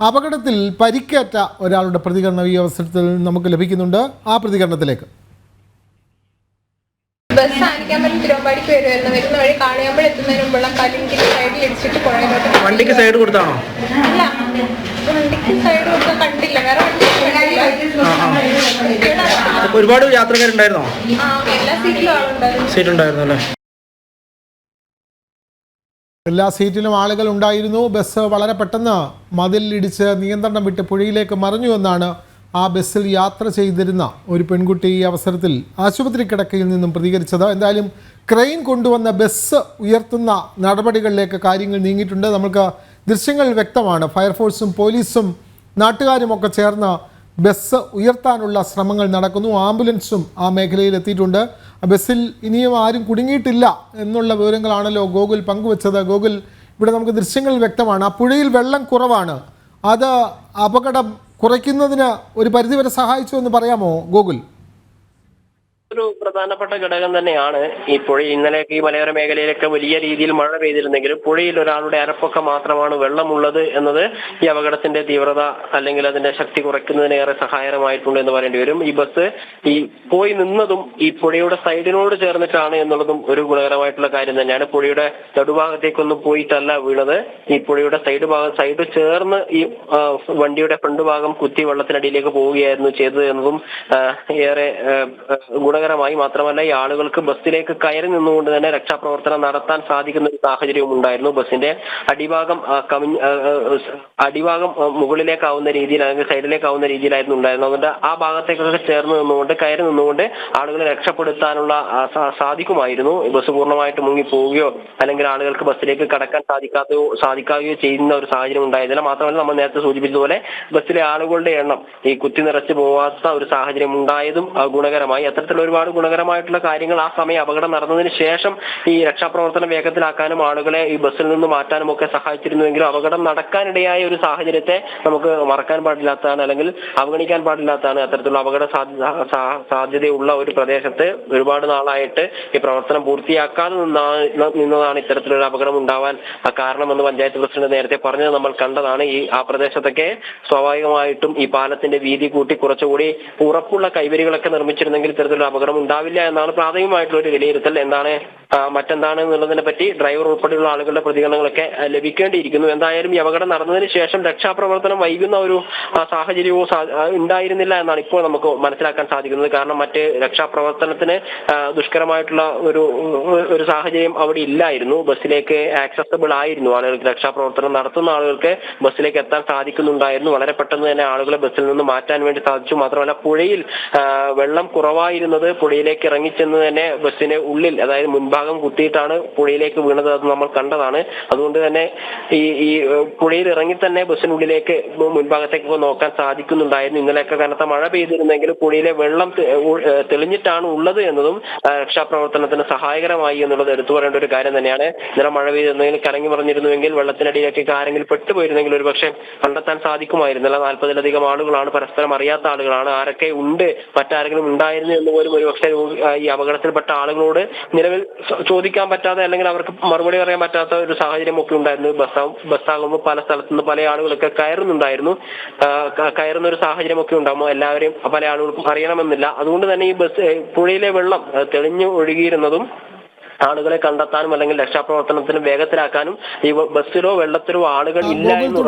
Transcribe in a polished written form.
അപകടത്തിൽ പരിക്കേറ്റ ഒരാളുടെ പ്രതികരണം ഈ അവസരത്തിൽ നമുക്ക് ലഭിക്കുന്നുണ്ട്. ആ പ്രതികരണത്തിലേക്ക്. ബസ് ആനിക്കാമ്പലം തിരുവമ്പാടിക്ക് വരുമായിരുന്നു. വരുന്ന വഴി കാളിയാമ്പഴം എത്തുന്നതിന് മുമ്പുള്ള കല്ലിൻ്റെ സൈഡിൽ ഇടിച്ചിട്ട് പുഴയിലോട്ട്. വണ്ടിക്ക് സൈഡ് കൊടുത്താണോ? അല്ല, വണ്ടിക്ക് സൈഡ് കൊടുത്താൽ കണ്ടില്ല. വേറെ വണ്ടി ഒരുപാട് യാത്രക്കാരുണ്ടായിരുന്നോ? എല്ലാ സീറ്റിലും ആളുണ്ടായിരുന്നു. സീറ്റുണ്ടായിരുന്നു അല്ലേ? എല്ലാ സീറ്റിലും ആളുകൾ ഉണ്ടായിരുന്നു. ബസ് വളരെ പെട്ടെന്ന് മതിലിടിച്ച് നിയന്ത്രണം വിട്ട് പുഴയിലേക്ക് മറിഞ്ഞു എന്നാണ് ആ ബസ്സിൽ യാത്ര ചെയ്തിരുന്ന ഒരു പെൺകുട്ടി ഈ അവസരത്തിൽ ആശുപത്രി കിടക്കയിൽ നിന്നും പ്രതികരിച്ചത്. എന്തായാലും ക്രെയിൻ കൊണ്ടുവന്ന ബസ് ഉയർത്തുന്ന നടപടികളിലേക്ക് കാര്യങ്ങൾ നീങ്ങിയിട്ടുണ്ട്. നമുക്ക് ദൃശ്യങ്ങൾ വ്യക്തമാണ്. ഫയർഫോഴ്സും പോലീസും നാട്ടുകാരുമൊക്കെ ചേർന്ന് ബസ് ഉയർത്താനുള്ള ശ്രമങ്ങൾ നടക്കുന്നു. ആംബുലൻസും ആ മേഖലയിൽ എത്തിയിട്ടുണ്ട്. ബസ്സിൽ ഇനിയും ആരും കുടുങ്ങിയിട്ടില്ല എന്നുള്ള വിവരങ്ങളാണല്ലോ ഗോകുൽ പങ്കുവച്ചത്. ഗോകുൽ, ഇവിടെ നമുക്ക് ദൃശ്യങ്ങൾ വ്യക്തമാണ്. ആ പുഴയിൽ വെള്ളം കുറവാണ്. അത് അപകടം കുറയ്ക്കുന്നതിന് ഒരു പരിധിവരെ സഹായിച്ചു എന്ന് പറയാമോ ഗോകുൽ? ഒരു പ്രധാനപ്പെട്ട ഘടകം തന്നെയാണ് ഈ പുഴ. ഇന്നലെയൊക്കെ ഈ മലയോര മേഖലയിലൊക്കെ വലിയ രീതിയിൽ മഴ പെയ്തിരുന്നെങ്കിലും പുഴയിൽ ഒരാളുടെ അരപ്പൊക്കെ മാത്രമാണ് വെള്ളമുള്ളത് എന്നത് ഈ അപകടത്തിന്റെ തീവ്രത അല്ലെങ്കിൽ അതിന്റെ ശക്തി കുറയ്ക്കുന്നതിന് ഏറെ സഹായകരമായിട്ടുണ്ട് എന്ന് പറയേണ്ടി വരും. ഈ ബസ് ഈ പോയി നിന്നതും ഈ പുഴയുടെ സൈഡിനോട് ചേർന്നിട്ടാണ് എന്നുള്ളതും ഒരു ഗുണകരമായിട്ടുള്ള കാര്യം തന്നെയാണ്. പുഴയുടെ നടുഭാഗത്തേക്കൊന്നും പോയിട്ടല്ല വീണത്. ഈ പുഴയുടെ സൈഡ് ചേർന്ന് ഈ വണ്ടിയുടെ ഫ്രണ്ട് ഭാഗം കുത്തി വെള്ളത്തിനടിയിലേക്ക് പോവുകയായിരുന്നു ചെയ്തത് എന്നതും ഏറെ ഗുണകരമായി. മാത്രമല്ല, ഈ ആളുകൾക്ക് ബസ്സിലേക്ക് കയറി നിന്നുകൊണ്ട് തന്നെ രക്ഷാപ്രവർത്തനം നടത്താൻ സാധിക്കുന്ന ഒരു സാഹചര്യവും ഉണ്ടായിരുന്നു. ബസ്സിന്റെ അടിഭാഗം മുകളിലേക്കാവുന്ന രീതിയിൽ അല്ലെങ്കിൽ സൈഡിലേക്കാവുന്ന രീതിയിലായിരുന്നു ഉണ്ടായിരുന്നത്. അതുകൊണ്ട് ആ ഭാഗത്തേക്കൊക്കെ ചേർന്ന് നിന്നുകൊണ്ട് കയറി നിന്നുകൊണ്ട് ആളുകളെ രക്ഷപ്പെടുത്താനുള്ള സാധിക്കുമായിരുന്നു. ബസ് പൂർണ്ണമായിട്ട് മുങ്ങിപ്പോവുകയോ അല്ലെങ്കിൽ ആളുകൾക്ക് ബസ്സിലേക്ക് കടക്കാൻ സാധിക്കാവുകയോ ചെയ്യുന്ന ഒരു സാഹചര്യം ഉണ്ടായിരുന്നില്ല. മാത്രമല്ല, നമ്മൾ നേരത്തെ സൂചിപ്പിച്ചതുപോലെ ബസ്സിലെ ആളുകളുടെ എണ്ണം ഈ കുത്തി നിറച്ച് പോവാത്ത ഒരു സാഹചര്യം ഉണ്ടായതും ഗുണകരമായി. അത്തരത്തിലുള്ള ഒരുപാട് ഗുണകരമായിട്ടുള്ള കാര്യങ്ങൾ ആ സമയം അപകടം നടന്നതിന് ശേഷം ഈ രക്ഷാപ്രവർത്തനം വേഗത്തിലാക്കാനും ആളുകളെ ഈ ബസ്സിൽ നിന്ന് മാറ്റാനും ഒക്കെ സഹായിച്ചിരുന്നുവെങ്കിലും അപകടം നടക്കാനിടയായ ഒരു സാഹചര്യത്തെ നമുക്ക് മറക്കാൻ പാടില്ലാത്തതാണ് അല്ലെങ്കിൽ അവഗണിക്കാൻ പാടില്ലാത്തതാണ്. അത്തരത്തിലുള്ള അപകട സാധ്യതയുള്ള ഒരു പ്രദേശത്ത് ഒരുപാട് നാളായിട്ട് ഈ പ്രവർത്തനം പൂർത്തിയാക്കാതെ നിന്നതാണ് ഇത്തരത്തിലൊരു അപകടം ഉണ്ടാവാൻ കാരണമെന്ന് പഞ്ചായത്ത് പ്രസിഡന്റ് നേരത്തെ പറഞ്ഞത് നമ്മൾ കണ്ടതാണ്. ആ പ്രദേശത്തൊക്കെ സ്വാഭാവികമായിട്ടും ഈ പാലത്തിന്റെ വീതി കൂട്ടി കുറച്ചുകൂടി ഉറപ്പുള്ള കൈവരികളൊക്കെ നിർമ്മിച്ചിരുന്നെങ്കിൽ ഇത്തരത്തിലുള്ള അപകടം ഉണ്ടാവില്ല എന്നാണ് പ്രാഥമികമായിട്ടുള്ള ഒരു വിലയിരുത്തൽ. മറ്റെന്താണ് എന്നുള്ളതിനെ പറ്റി ഡ്രൈവർ ഉൾപ്പെടെയുള്ള ആളുകളുടെ പ്രതികരണങ്ങളൊക്കെ ലഭിക്കേണ്ടിയിരിക്കുന്നു. എന്തായാലും ഈ അപകടം നടന്നതിന് ശേഷം രക്ഷാപ്രവർത്തനം വൈകുന്ന ഒരു സാഹചര്യവും ഉണ്ടായിരുന്നില്ല എന്നാണ് ഇപ്പോൾ നമുക്ക് മനസ്സിലാക്കാൻ സാധിക്കുന്നത്. കാരണം മറ്റ് രക്ഷാപ്രവർത്തനത്തിന് ദുഷ്കരമായിട്ടുള്ള ഒരു സാഹചര്യം അവിടെ ഇല്ലായിരുന്നു. ബസ്സിലേക്ക് ആക്സസബിൾ ആയിരുന്നു. ആളുകൾക്ക് രക്ഷാപ്രവർത്തനം നടത്തുന്ന ആളുകൾക്ക് ബസ്സിലേക്ക് എത്താൻ സാധിക്കുന്നുണ്ടായിരുന്നു. വളരെ പെട്ടെന്ന് തന്നെ ആളുകളെ ബസ്സിൽ നിന്ന് മാറ്റാൻ വേണ്ടി സാധിച്ചു. മാത്രമല്ല, പുഴയിൽ വെള്ളം കുറവായിരുന്നത് പുഴയിലേക്ക് ഇറങ്ങിച്ചെന്ന് തന്നെ ബസ്സിന് ഉള്ളിൽ, അതായത് മുൻഭാഗം കുത്തിയിട്ടാണ് പുഴയിലേക്ക് വീണത്. അത് നമ്മൾ കണ്ടതാണ്. അതുകൊണ്ട് തന്നെ ഈ പുഴയിൽ ഇറങ്ങി തന്നെ ബസ്സിനുള്ളിലേക്ക് മുൻഭാഗത്തേക്ക് നോക്കാൻ സാധിക്കുന്നുണ്ടായിരുന്നു. ഇന്നലെയൊക്കെ കനത്ത മഴ പെയ്തിരുന്നെങ്കിൽ പുഴയിലെ വെള്ളം തെളിഞ്ഞിട്ടാണ് ഉള്ളത് എന്നതും രക്ഷാപ്രവർത്തനത്തിന് സഹായകരമായി എന്നുള്ളത് എടുത്തു പറയേണ്ട ഒരു കാര്യം തന്നെയാണ്. ഇന്നലെ മഴ പെയ്തിരുന്നെങ്കിൽ കലങ്ങി മറിഞ്ഞിരുന്നുവെങ്കിൽ വെള്ളത്തിനടിയിലേക്ക് ആരെങ്കിലും പെട്ടുപോയിരുന്നെങ്കിൽ ഒരു പക്ഷേ കണ്ടെത്താൻ സാധിക്കുമായിരുന്നില്ല. 40-ലധികം ആളുകളാണ്, പരസ്പരം അറിയാത്ത ആളുകളാണ്. ആരൊക്കെ ഉണ്ട്, മറ്റാരെങ്കിലും ഉണ്ടായിരുന്നു എന്ന് പോലും ഒരുപക്ഷെ ഈ അപകടത്തിൽപ്പെട്ട ആളുകളോട് നിലവിൽ ചോദിക്കാൻ പറ്റാതെ അല്ലെങ്കിൽ അവർക്ക് മറുപടി പറയാൻ പറ്റാത്ത ഒരു സാഹചര്യം ഒക്കെ ഉണ്ടായിരുന്നു. ബസ്സാകുമ്പോൾ പല സ്ഥലത്തുനിന്ന് പല ആളുകളൊക്കെ കയറുന്നുണ്ടായിരുന്നു. കയറുന്ന ഒരു സാഹചര്യം ഒക്കെ ഉണ്ടാകുമ്പോൾ എല്ലാവരെയും പല ആളുകൾക്കും അറിയണമെന്നില്ല. അതുകൊണ്ട് തന്നെ ഈ പുഴയിലെ വെള്ളം തെളിഞ്ഞു ഒഴുകിയിരുന്നതും ആളുകളെ കണ്ടെത്താനും അല്ലെങ്കിൽ രക്ഷാപ്രവർത്തനത്തിന് വേഗത്തിലാക്കാനും ഈ ബസ്സിലോ വെള്ളത്തിലോ ആളുകൾ ഇല്ല എന്ന്